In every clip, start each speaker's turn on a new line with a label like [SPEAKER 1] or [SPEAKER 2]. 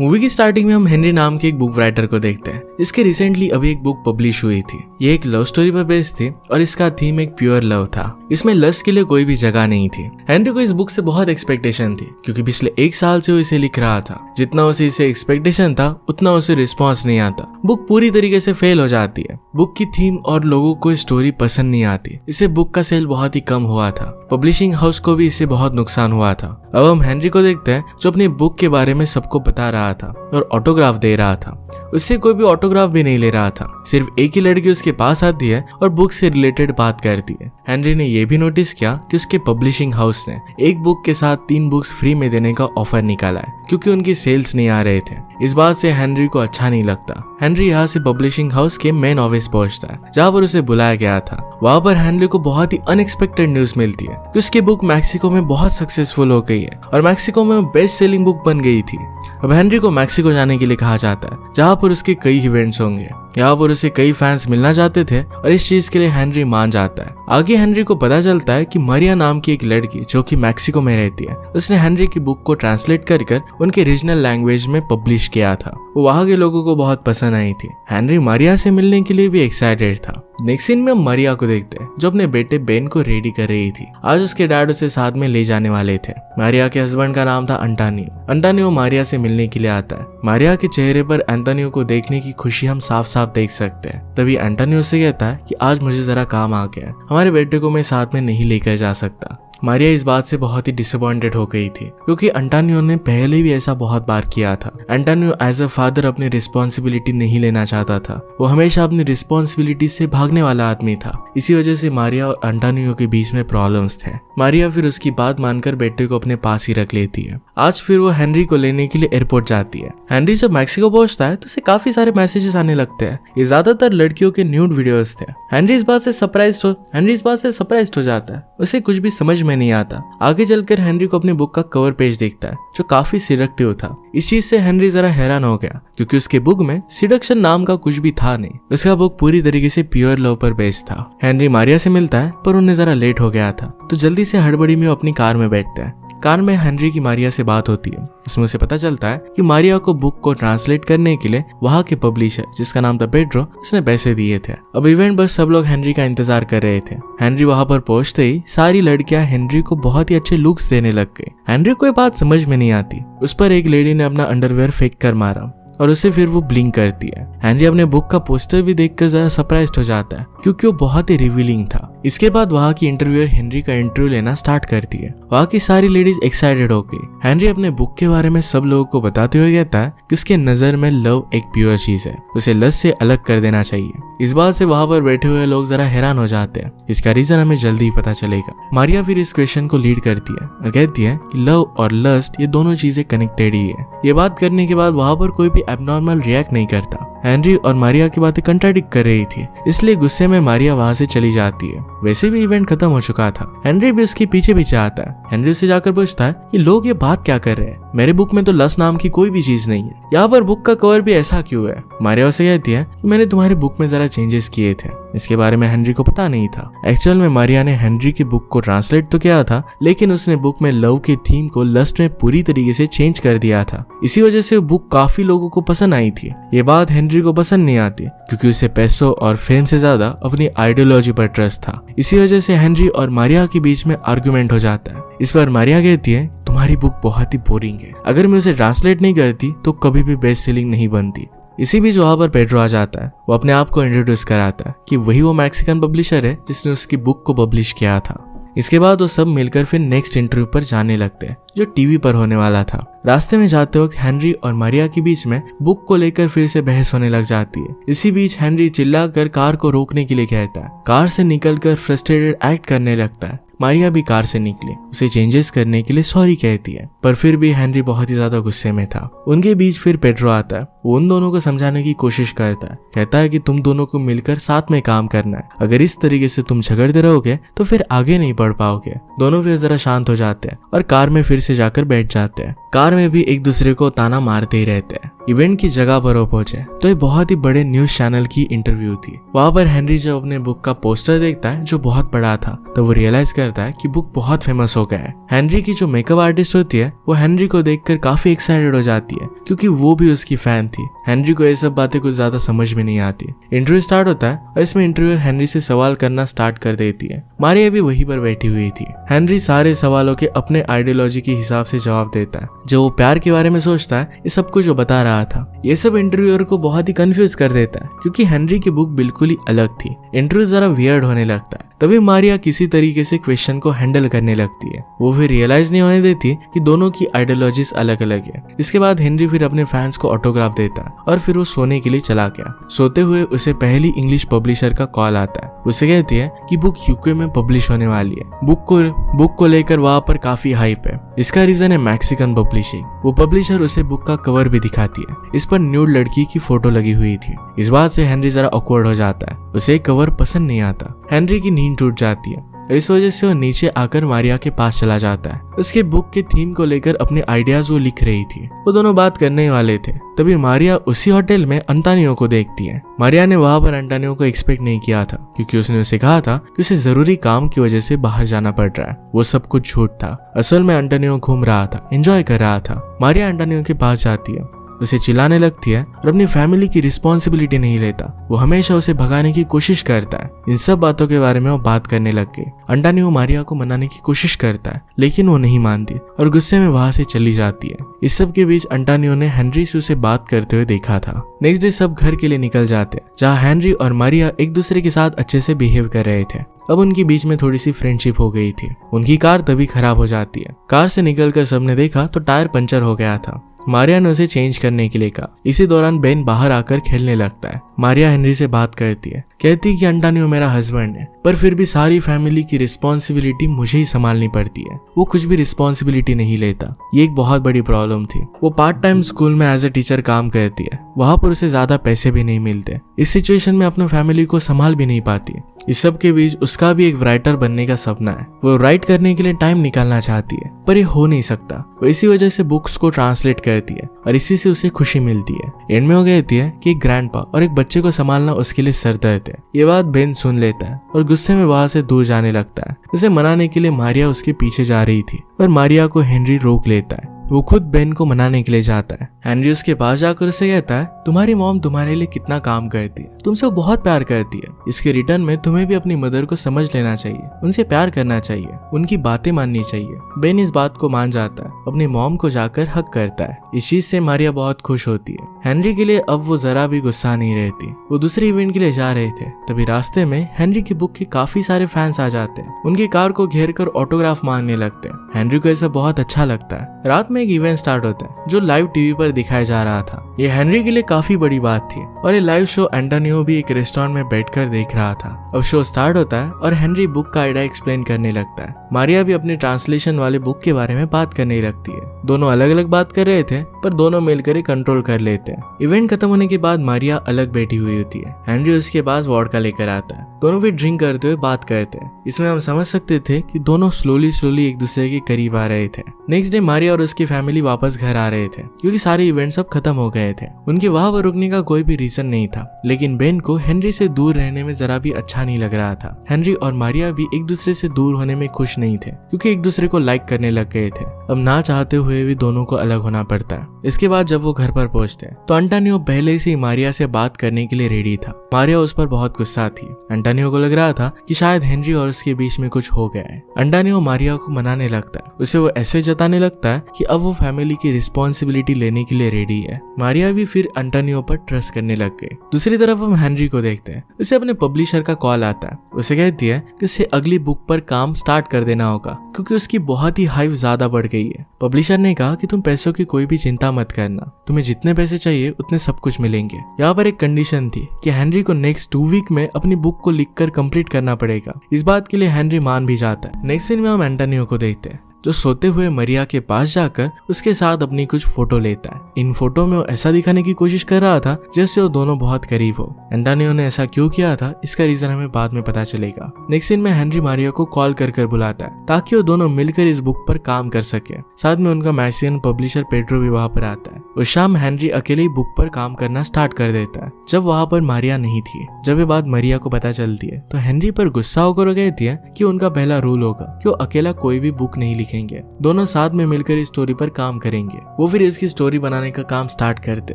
[SPEAKER 1] Movie की starting में हम हेनरी नाम के एक बुक राइटर को देखते हैं जिसकी रिसेंटली अभी एक बुक पब्लिश हुई थी। ये एक लव स्टोरी पर बेस्ड थी और इसका थीम एक प्योर लव था। इसमें लस्ट के लिए कोई भी जगह नहीं थी। हेनरी को इस बुक से बहुत एक्सपेक्टेशन थी क्योंकि पिछले 1 साल से वो इसे लिख रहा था। जितना उसे इसे एक्सपेक्टेशन था उतना उसे रिस्पॉन्स नहीं आता। बुक पूरी तरीके से फेल हो जाती है। बुक की थीम और लोगों को स्टोरी पसंद नहीं आती। इसे बुक का सेल बहुत ही कम हुआ था। पब्लिशिंग हाउस को भी इससे बहुत नुकसान हुआ था। अब हम हेनरी को देखते हैं जो अपनी बुक के बारे में सबको बता रहा था और ऑटोग्राफ दे रहा था। उससे कोई भी ऑटोग्राफ भी नहीं ले रहा था। सिर्फ एक ही लड़की उसके पास आती है और बुक से रिलेटेड बात करती है। हेनरी ने यह भी नोटिस किया कि उसके पब्लिशिंग हाउस ने एक बुक के साथ 3 बुक्स फ्री में देने का ऑफर निकाला है क्योंकि उनकी सेल्स नहीं आ रहे थे। इस बात से हेनरी को अच्छा नहीं लगता। हेनरी यहाँ से पब्लिशिंग हाउस के मेन ऑफिस पहुंचता है जहाँ पर उसे बुलाया गया था। वहाँ पर हेनरी को बहुत ही अनएक्सपेक्टेड न्यूज मिलती है कि उसकी बुक मैक्सिको में बहुत सक्सेसफुल हो गई है और मैक्सिको में बेस्ट सेलिंग बुक बन गई थी। अब हेनरी को मैक्सिको जाने के लिए कहा जाता है जहाँ पर उसके कई इवेंट्स होंगे। यहाँ पर उसे कई फैंस मिलना चाहते थे और इस चीज के लिए हेनरी मान जाता है। आगे हेनरी को पता चलता है कि मारिया नाम की एक लड़की जो कि मैक्सिको में रहती है, उसने हेनरी की बुक को ट्रांसलेट कर उनके रीजनल लैंग्वेज में पब्लिश किया था। वो वहाँ के लोगों को बहुत पसंद आई थी। हेनरी मारिया से मिलने के लिए भी एक्साइटेड था। नेक्स्ट सीन में हम मारिया को देखते हैं जो अपने बेटे बेन को रेडी कर रही थी। आज उसके डैड उसे साथ में ले जाने वाले थे। मारिया के हस्बैंड का नाम था अंटानियो। अंटानियो मारिया से मिलने के लिए आता है। मारिया के चेहरे पर अंटानियो को देखने की खुशी हम साफ साफ देख सकते हैं। तभी अंटानियो से कहता है कि आज मुझे जरा काम आ गया है, हमारे बेटे को मैं साथ में नहीं लेकर जा सकता। मारिया इस बात से बहुत ही डिसअपॉइंटेड हो गई थी क्योंकि अंटानियो ने पहले भी ऐसा बहुत बार किया था। अंटानियो एज अ फादर अपनी रिस्पॉन्सिबिलिटी नहीं लेना चाहता था। वो हमेशा अपनी रिस्पॉन्सिबिलिटी से भागने वाला आदमी था। इसी वजह से मारिया और अंटानियो के बीच में प्रॉब्लम्स थे। मारिया फिर उसकी बात मानकर बेटे को अपने पास ही रख लेती है। आज फिर वो हेनरी को लेने के लिए एयरपोर्ट जाती है। हेनरी जब मैक्सिको पहुंचता है तो उसे काफी सारे मैसेजेस आने लगते हैं। ये ज्यादातर लड़कियों के न्यूड वीडियोस थे। हेनरी इस बात से सरप्राइज्ड हो जाता है। उसे कुछ भी समझ में नहीं आता। आगे चलकर हेनरी को अपनी बुक का कवर पेज दिखता है जो काफी सिडक्टिव था। इस चीज से हेनरी जरा हैरान हो गया क्योंकि उसके बुक में सिडक्शन नाम का कुछ भी था नहीं। उसका बुक पूरी तरीके से प्योर लव पर बेस्ड था। हेनरी मारिया से मिलता है पर उन्हें जरा लेट हो गया था तो जल्दी से हड़बड़ी में अपनी कार में बैठता है। कार में हेनरी की मारिया से बात होती है। इसमें उसे पता चलता है कि मारिया को बुक को ट्रांसलेट करने के लिए वहाँ के पब्लिशर जिसका नाम था पेड्रो, उसने पैसे दिए थे। अब इवेंट पर सब लोग हेनरी का इंतजार कर रहे थे। हेनरी वहाँ पर पहुंचते ही सारी लड़कियां हेनरी को बहुत ही अच्छे लुक्स देने लग गई। हेनरी को ये बात समझ में नहीं आती। उस पर एक लेडी ने अपना अंडरवेयर फेंक कर मारा और उसे फिर वो ब्लिंक करती है। हेनरी अपने बुक का पोस्टर भी देखकर जरा सरप्राइज्ड हो जाता है क्योंकि वो बहुत ही रिवीलिंग था। इसके बाद वहाँ की इंटरव्यूअर हेनरी का इंटरव्यू लेना स्टार्ट करती है। वहाँ की सारी लेडीज एक्साइटेड हो गई। हेनरी अपने बुक के बारे में सब लोगों को बताते हुए कहता है कि उसके नजर में लव एक प्योर चीज है, उसे लस्ट से अलग कर देना चाहिए। इस बात से वहाँ पर बैठे हुए लोग जरा हैरान हो जाते हैं। इसका रीजन हमें जल्दी ही पता चलेगा। मारिया फिर इस क्वेश्चन को लीड करती है और कहती है कि लव और लस्ट ये दोनों चीजें कनेक्टेड ही है। ये बात करने के बाद वहाँ पर कोई भी एबनॉर्मल रिएक्ट नहीं करता। हेनरी और मारिया की बातें कंट्राडिक्ट कर रही थी, इसलिए गुस्से में मारिया वहाँ से चली जाती है। वैसे भी इवेंट खत्म हो चुका था। हेनरी भी उसके पीछे आता है। हेनरी से जाकर पूछता है कि लोग ये बात क्या कर रहे हैं, मेरे बुक में तो लस्ट नाम की कोई भी चीज नहीं है, यहाँ पर बुक का कवर भी ऐसा क्यों है। मारिया उसे कहती है कि मैंने तुम्हारी बुक में जरा चेंजेस किए थे। इसके बारे में हेनरी को पता नहीं था। एक्चुअल में मारिया ने हेनरी की बुक को ट्रांसलेट तो किया था लेकिन उसने बुक में लव के थीम को लस्ट में पूरी तरीके से चेंज कर दिया था। इसी वजह से बुक काफी लोगों को पसंद आई थी। ये बात हेनरी को पसंद नहीं आती क्योंकि उसे पैसों और फेम से ज्यादा अपनी आइडियोलॉजी पर ट्रस्ट था। इसी वजह से हेनरी और मारिया के बीच में आर्गुमेंट हो जाता है। इस पर मारिया कहती है तुम्हारी बुक बहुत ही बोरिंग है, अगर मैं उसे ट्रांसलेट नहीं करती तो कभी भी बेस्ट सेलिंग नहीं बनती। इसी बीच वहां पर पेड्रो आ जाता है। वो अपने आप को इंट्रोड्यूस कराता है कि वही वो मैक्सिकन पब्लिशर है जिसने उसकी बुक को पब्लिश किया था। इसके बाद वो सब मिलकर फिर नेक्स्ट इंटरव्यू पर जाने लगते हैं जो टीवी पर होने वाला था। रास्ते में जाते वक्त हेनरी और मारिया के बीच में बुक को लेकर फिर से बहस होने लग जाती है। इसी बीच हेनरी चिल्लाकर कार को रोकने के लिए कहता है। कार से निकलकर फ्रस्ट्रेटेड एक्ट करने लगता है। मारिया भी कार से निकली, उसे चेंजेस करने के लिए सॉरी कहती है पर फिर भी हेनरी बहुत ही ज्यादा गुस्से में था। उनके बीच फिर पेड्रो आता है। वो उन दोनों को समझाने की कोशिश करता है। कहता है कि तुम दोनों को मिलकर साथ में काम करना है, अगर इस तरीके से तुम झगड़ते रहोगे तो फिर आगे नहीं बढ़ पाओगे। दोनों फिर जरा शांत हो जाते हैं और कार में फिर से जाकर बैठ जाते हैं। कार में भी एक दूसरे को ताना मारते ही रहते हैं। इवेंट की जगह पर वो पहुंचे तो ये बहुत ही बड़े न्यूज चैनल की इंटरव्यू थी। वहां पर हेनरी जब अपने बुक का पोस्टर देखता है जो बहुत बड़ा था तो वो रियलाइज कर करता है कि बुक बहुत फेमस हो गया है। हेनरी की जो मेकअप आर्टिस्ट होती है वो हेनरी को देखकर काफी एक्साइटेड हो जाती है क्योंकि वो भी उसकी फैन थी। हेनरी को ये सब बातें कुछ ज्यादा समझ में नहीं आती। इंटरव्यू स्टार्ट होता है और इसमें इंटरव्यूअर हेनरी से सवाल करना स्टार्ट कर देती है। मारिया भी वहीं पर बैठी हुई थी। हेनरी सारे सवालों के अपने आइडियोलॉजी के हिसाब से जवाब देता है। जो वो प्यार के बारे में सोचता है ये सब कुछ जो बता रहा था, ये सब इंटरव्यूअर को बहुत ही कंफ्यूज कर देता है क्योंकि हेनरी की बुक बिल्कुल ही अलग थी। इंटरव्यू जरा वियर्ड होने लगता है। तभी मारिया किसी तरीके से क्वेश्चन को हैंडल करने लगती है। वो फिर रियलाइज नहीं होने देती कि दोनों की आइडियोलॉजीज अलग अलग है। इसके बाद हेनरी फिर अपने फैंस को ऑटोग्राफ देता है और फिर वो सोने के लिए चला गया। सोते हुए उसे पहली इंग्लिश पब्लिशर का कॉल आता है। उसे कहती है कि बुक यूके में पब्लिश होने वाली है। बुक को लेकर वहाँ पर काफी हाइप है। इसका रीजन है मैक्सिकन पब्लिशिंग। वो पब्लिशर उसे बुक का कवर भी दिखाती है। इस पर न्यूड लड़की की फोटो लगी हुई थी। इस बात से हेनरी जरा ऑकवर्ड हो जाता है। उसे कवर पसंद नहीं आता। हेनरी की नींद टूट जाती है। इस वजह से वो नीचे आकर मारिया के पास चला जाता है। उसके बुक के थीम को लेकर अपने आइडियाज वो लिख रही थी। वो दोनों बात करने वाले थे। तभी मारिया उसी होटल में अंटानियो को देखती है। मारिया ने वहां पर अंटानियो को एक्सपेक्ट नहीं किया था क्योंकि उसने उसे कहा था कि उसे जरूरी काम की वजह से बाहर जाना पड़ रहा है। वो सब कुछ झूठ था। असल में अंटानियो घूम रहा था, एंजॉय कर रहा था। मारिया अंटानियो के पास जाती है, उसे चिल्लाने लगती है और अपनी फैमिली की रिस्पॉन्सिबिलिटी नहीं लेता। वो हमेशा उसे भगाने की कोशिश करता है। इन सब बातों के बारे में वो बात करने लग गई। अंटानियो मारिया को मनाने की कोशिश करता है लेकिन वो नहीं मानती और गुस्से में वहां से चली जाती है। इस सब के बीच अंटानियो ने हेनरी से उसे बात करते हुए देखा था। नेक्स्ट डे सब घर के लिए निकल जाते हैं जहाँ हेनरी और मारिया एक दूसरे के साथ अच्छे से बिहेव कर रहे थे। अब उनके बीच में थोड़ी सी फ्रेंडशिप हो गई थी। उनकी कार तभी खराब हो जाती है। कार से निकलकर सबने देखा तो टायर पंचर हो गया था। मारिया ने उसे चेंज करने के लिए कहा। इसी दौरान बेन बाहर आकर खेलने लगता है। मारिया हेनरी से बात करती है, कहती है कि अंटानियो मेरा हस्बैंड है पर फिर भी सारी फैमिली की रिस्पॉन्सिबिलिटी मुझे ही संभालनी पड़ती है। वो कुछ भी रिस्पॉन्सिबिलिटी नहीं लेता। ये एक बहुत बड़ी प्रॉब्लम थी। वो पार्ट टाइम स्कूल में एज ए टीचर काम करती है। वहां पर उसे ज्यादा पैसे भी नहीं मिलते। इस सिचुएशन में अपने फैमिली को संभाल भी नहीं पाती। इस सब के बीच उसका भी एक राइटर बनने का सपना है। वो राइट करने के लिए टाइम निकालना चाहती है पर ये हो नहीं सकता। वो इसी वजह से बुक्स को ट्रांसलेट करती है और इसी से उसे खुशी मिलती है। एंड में हो कहती है कि एक ग्रैंडपा और एक बच्चे को संभालना उसके लिए सरदर्द है। ये बात बेन सुन लेता है और गुस्से में वहां से दूर जाने लगता है। उसे मनाने के लिए मारिया उसके पीछे जा रही थी पर मारिया को हेनरी रोक लेता है। वो खुद बेन को मनाने के लिए जाता है। हेनरी उसके पास जाकर उसे कहता है, तुम्हारी मॉम तुम्हारे लिए कितना काम करती है, तुमसे वो बहुत प्यार करती है। इसके रिटर्न में तुम्हें भी अपनी मदर को समझ लेना चाहिए, उनसे प्यार करना चाहिए, उनकी बातें माननी चाहिए। बेन इस बात को मान जाता है, अपनी मॉम को जाकर हक करता है। इस चीज से मारिया बहुत खुश होती है। हेनरी के लिए अब वो जरा भी गुस्सा नहीं रहती। वो दूसरे इवेंट के लिए जा रहे थे तभी रास्ते में हेनरी की बुक के काफी सारे फैंस आ जाते हैं। उनकी कार को घेर कर ऑटोग्राफ मांगने लगते हैं। हेनरी को ऐसा बहुत अच्छा लगता है। रात में एक इवेंट स्टार्ट होता है जो लाइव टीवी पर दिखाया जा रहा था। ये हेनरी के लिए काफी बड़ी बात थी और ये लाइव शो एंटोनियो भी एक रेस्टोरेंट में बैठकर देख रहा था। अब शो स्टार्ट होता है और हेनरी बुक का आइडिया एक्सप्लेन करने लगता है। मारिया भी अपनी ट्रांसलेशन वाले बुक के बारे में बात करने लगती है। दोनों अलग अलग बात कर रहे थे पर दोनों मिलकर कंट्रोल कर लेते हैं। इवेंट खत्म होने के बाद मारिया अलग बैठी हुई होती है। हेनरी उसके पास वोडका लेकर आता है। दोनों भी ड्रिंक करते हुए बात करते हैं। इसमें हम समझ सकते थे कि दोनों स्लोली एक दूसरे के करीब आ रहे थे। नेक्स्ट डे मारिया और उसकी फैमिली वापस घर आ रहे थे क्योंकि सारे इवेंट्स अब खत्म हो गए थे। उनके वहां पर रुकने का कोई भी रीजन नहीं था। लेकिन बेन को हेनरी से दूर रहने में जरा भी अच्छा नहीं लग रहा था। हेनरी और मारिया भी एक दूसरे से दूर होने में खुश नहीं थे क्योंकि एक दूसरे को लाइक करने लग गए थे। अब ना चाहते हुए भी दोनों को अलग होना पड़ता है। इसके बाद जब वो घर पर पहुंचते हैं तो अंटानियो पहले से ही मारिया से बात करने के लिए रेडी था। मारिया उस पर बहुत गुस्सा थी। अंटानियो को लग रहा था कि शायद हेनरी और उसके बीच में कुछ हो गया है। अंटानियो मारिया को मनाने लगता है। उसे वो ऐसे जताने लगता है कि अब वो फैमिली की रिस्पॉन्सिबिलिटी लेने के लिए रेडी है। मारिया भी फिर अंटानियो पर ट्रस्ट करने लग गए। दूसरी तरफ हम हेनरी को देखते हैं। उसे अपने पब्लिशर का कॉल आता है। उसे कहती है कि उसे अगली बुक पर काम स्टार्ट कर देना होगा क्योंकि उसकी बहुत ही हाइप ज्यादा बढ़ गई है। पब्लिशर ने कहा कि तुम पैसों की कोई भी चिंता मत करना, तुम्हें जितने पैसे चाहिए उतने सब कुछ मिलेंगे। यहाँ पर एक कंडीशन थी कि हेनरी को नेक्स्ट 2 वीक में अपनी बुक को लिखकर कंप्लीट करना पड़ेगा। इस बात के लिए हेनरी मान भी जाता है। नेक्स्ट सीन में हम एंटोनियो को देखते हैं। जो सोते हुए मरिया के पास जाकर उसके साथ अपनी कुछ फोटो लेता है। इन फोटो में वो ऐसा दिखाने की कोशिश कर रहा था जैसे वो दोनों बहुत करीब हो। एंटोनियो ने ऐसा क्यों किया था इसका रीजन हमें बाद में पता चलेगा। नेक्स्ट सीन में हेनरी मारिया को कॉल कर बुलाता है ताकि वो दोनों मिलकर इस बुक पर काम कर सके। साथ में उनका मैगजीन पब्लिशर पेड्रो भी वहाँ पर आता है। उस शाम हेनरी अकेले ही बुक पर काम करना स्टार्ट कर देता है जब वहाँ पर मारिया नहीं थी। जब ये बात मरिया को पता चलती है तो हेनरी पर गुस्सा होकर कहती है कि उनका पहला रूल होगा कि वो अकेला कोई भी बुक नहीं लिखेंगे, दोनों साथ में मिलकर इस स्टोरी पर काम करेंगे। वो फिर इसकी स्टोरी बनाने का काम स्टार्ट करते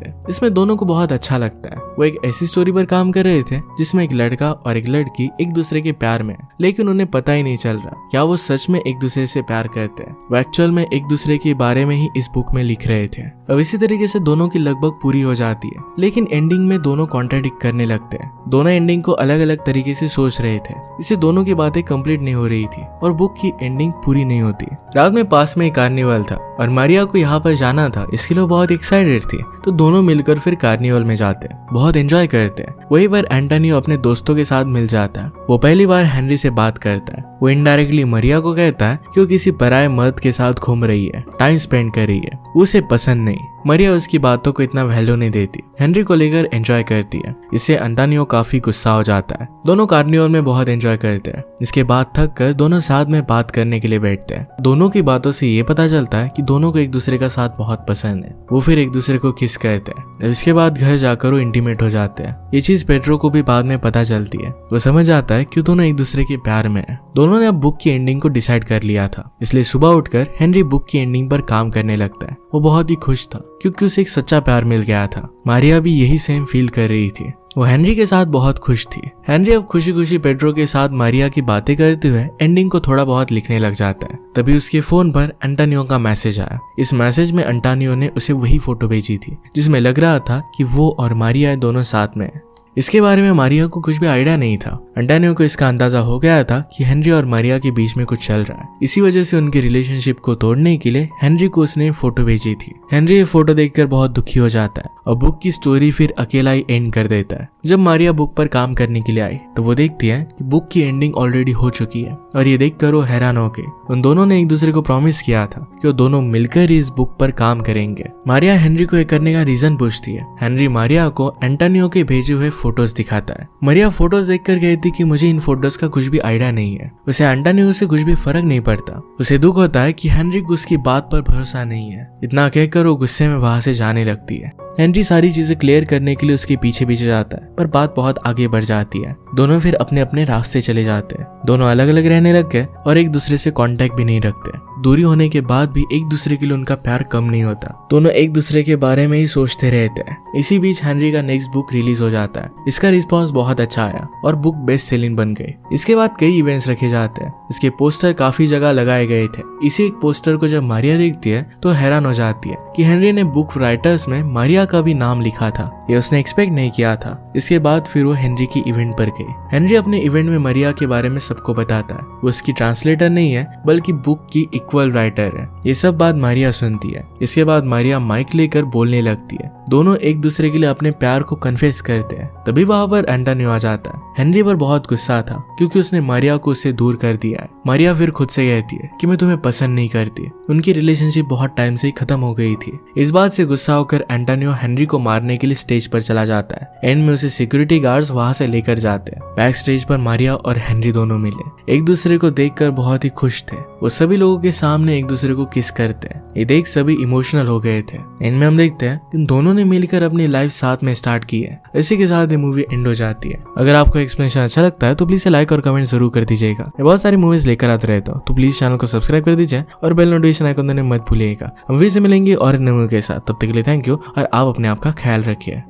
[SPEAKER 1] हैं। इसमें दोनों को बहुत अच्छा लगता है। वो एक ऐसी स्टोरी पर काम कर रहे थे जिसमें एक लड़का और एक लड़की एक दूसरे के प्यार में है, लेकिन उन्हें पता ही नहीं चल रहा क्या वो सच में एक दूसरे से प्यार करते हैं। वो एक्चुअल में एक दूसरे के बारे में ही इस बुक में लिख रहे थे। अब इसी तरीके से दोनों की लगभग पूरी हो जाती है, लेकिन एंडिंग में दोनों कॉन्ट्राडिक्ट करने लगते हैं। दोनों एंडिंग को अलग अलग तरीके से सोच रहे थे, इससे दोनों की बातें कंप्लीट नहीं हो रही थी और बुक की एंडिंग पूरी नहीं होती। रात में पास में एक कार्निवल था और मारिया को यहाँ पर जाना था, इसके लिए बहुत एक्साइटेड थी। तो दोनों मिलकर फिर कार्निवल में जाते हैं, बहुत एंजॉय करते हैं। वही बार एंटोनियो अपने दोस्तों के साथ मिल जाता है। वो पहली बार हेनरी से बात करता है। वो इनडायरेक्टली मरिया को कहता है कि वो किसी पराये मर्द के साथ घूम रही है, टाइम स्पेंड कर रही है, उसे पसंद नहीं। मरिया उसकी बातों को इतना वैल्यू नहीं देती, हेनरी को लेकर एंजॉय करती है। इससे एंटोनियो काफी गुस्सा हो जाता है। दोनों कार्निवल में बहुत एंजॉय करते हैं। इसके बाद थक कर दोनों साथ में बात करने के लिए बैठते हैं। दोनों की बातों से ये पता चलता है कि दोनों को एक दूसरे का साथ बहुत पसंद है। वो फिर एक दूसरे को किस कहते हैं। इसके बाद घर जाकर वो इंटीमेट हो जाते हैं। ये चीज पेड्रो को भी बाद में पता चलती है। वो समझ आता है कि दोनों एक दूसरे के प्यार में है। दोनों ने अब बुक की एंडिंग को डिसाइड कर लिया था, इसलिए सुबह उठकर हेनरी बुक की एंडिंग पर काम करने लगता है। वो बहुत ही खुश था क्योंकि उसे एक सच्चा प्यार मिल गया था। मारिया भी यही सेम फील कर रही थी। वो हेनरी के साथ बहुत खुश थी। हेनरी अब खुशी खुशी पेड्रो के साथ मारिया की बातें करते हुए एंडिंग को थोड़ा बहुत लिखने लग जाता है। तभी उसके फोन पर एंटोनियो का मैसेज आया। इस मैसेज में एंटोनियो ने उसे वही फोटो भेजी थी जिसमें लग रहा था कि वो और मारिया दोनों साथ में है। इसके बारे में मारिया को कुछ भी आइडिया नहीं था। एंटोनियो को इसका अंदाजा हो गया था कि हेनरी और मारिया के बीच में कुछ चल रहा है। इसी वजह से उनकी रिलेशनशिप को तोड़ने के लिए हेनरी को उसने फोटो भेजी थी। हेनरी ये फोटो देखकर बहुत दुखी हो जाता है और बुक की स्टोरी फिर अकेला ही एंड कर देता है। जब मारिया बुक पर काम करने के लिए आई तो वो देखती है कि बुक की एंडिंग ऑलरेडी हो चुकी है और ये देखकर वो हैरान हो गई। उन दोनों ने एक दूसरे को प्रॉमिस किया था कि वो दोनों मिलकर इस बुक पर काम करेंगे। मारिया हेनरी को ये करने का रीजन पूछती है। हेनरी मारिया को एंटोनियो के भेजे हुए फोटोज दिखाता है। मारिया फोटोज देखकर कहती कि मुझे इन फोटोज का कुछ भी आइडिया नहीं है। उसे एंटोनियो से कुछ भी फर्क नहीं पड़ता। उसे दुख होता है कि हेनरी को उसकी बात पर भरोसा नहीं है। इतना कहकर वो गुस्से में वहां से जाने लगती है। हेनरी सारी चीजें क्लियर करने के लिए उसके पीछे पीछे जाता है, पर बात बहुत आगे बढ़ जाती है। दोनों फिर अपने अपने रास्ते चले जाते हैं। दोनों अलग अलग रहने लग गए और एक दूसरे से कांटेक्ट भी नहीं रखते। दूरी होने के बाद भी एक दूसरे के लिए उनका प्यार कम नहीं होता। दोनों एक दूसरे के बारे में ही सोचते रहते हैं। इसी बीच हेनरी का नेक्स्ट बुक रिलीज हो जाता है। इसका रिस्पॉन्स बहुत अच्छा आया और बुक बेस्ट सेलिंग बन गई। इसके बाद कई इवेंट्स रखे जाते हैं। इसके पोस्टर काफी जगह लगाए गए थे। इसी एक पोस्टर को जब मारिया देखती है तो हैरान हो जाती है कि हेनरी ने बुक राइटर्स में मारिया का भी नाम लिखा था। ये उसने एक्सपेक्ट नहीं किया था। इसके बाद फिर वो हेनरी की इवेंट पर गई। हेनरी अपने इवेंट में मारिया के बारे में सबको बताता है। वो उसकी ट्रांसलेटर नहीं है बल्कि बुक की इक्वल राइटर है। ये सब बात मारिया सुनती है। इसके बाद मारिया माइक लेकर बोलने लगती है। दोनों एक दूसरे के लिए अपने प्यार को कन्फेस करते हैं। तभी वहां पर एंटोनियो आ जाता है। हेनरी पर बहुत गुस्सा था क्योंकि उसने मारिया को उससे दूर कर दिया है। मारिया फिर खुद से कहती है कि मैं तुम्हें पसंद नहीं करती। उनकी रिलेशनशिप बहुत टाइम से ही खत्म हो गई थी। इस बात से गुस्सा होकर एंटोनियो हेनरी को मारने के लिए स्टेज पर चला जाता है। एंड में उसे सिक्योरिटी गार्ड्स वहां से लेकर जाते हैं। बैक स्टेज पर मारिया और हेनरी दोनों मिले। एक दूसरे को देखकर बहुत ही खुश थे। वो सभी लोगों के सामने एक दूसरे को किस करते हैं। ये देख सभी इमोशनल हो गए थे। एंड में हम देखते हैं कि दोनों ने मिलकर अपनी लाइफ साथ में स्टार्ट की है। इसी के साथ ये मूवी एंड हो जाती है। अगर आपको एक्सप्लेनेशन अच्छा लगता है तो प्लीज लाइक और कमेंट जरूर कर दीजिएगा। मैं बहुत सारी मूवीज लेकर आते रहता हूँ, तो प्लीज चैनल को सब्सक्राइब कर दीजिए और बेल नोटिफिकेशन आइकन देना मत भूलिएगा। हम फिर से मिलेंगे और नए मूवी के साथ। तब तक के लिए थैंक यू और आप अपने आप का ख्याल रखिए।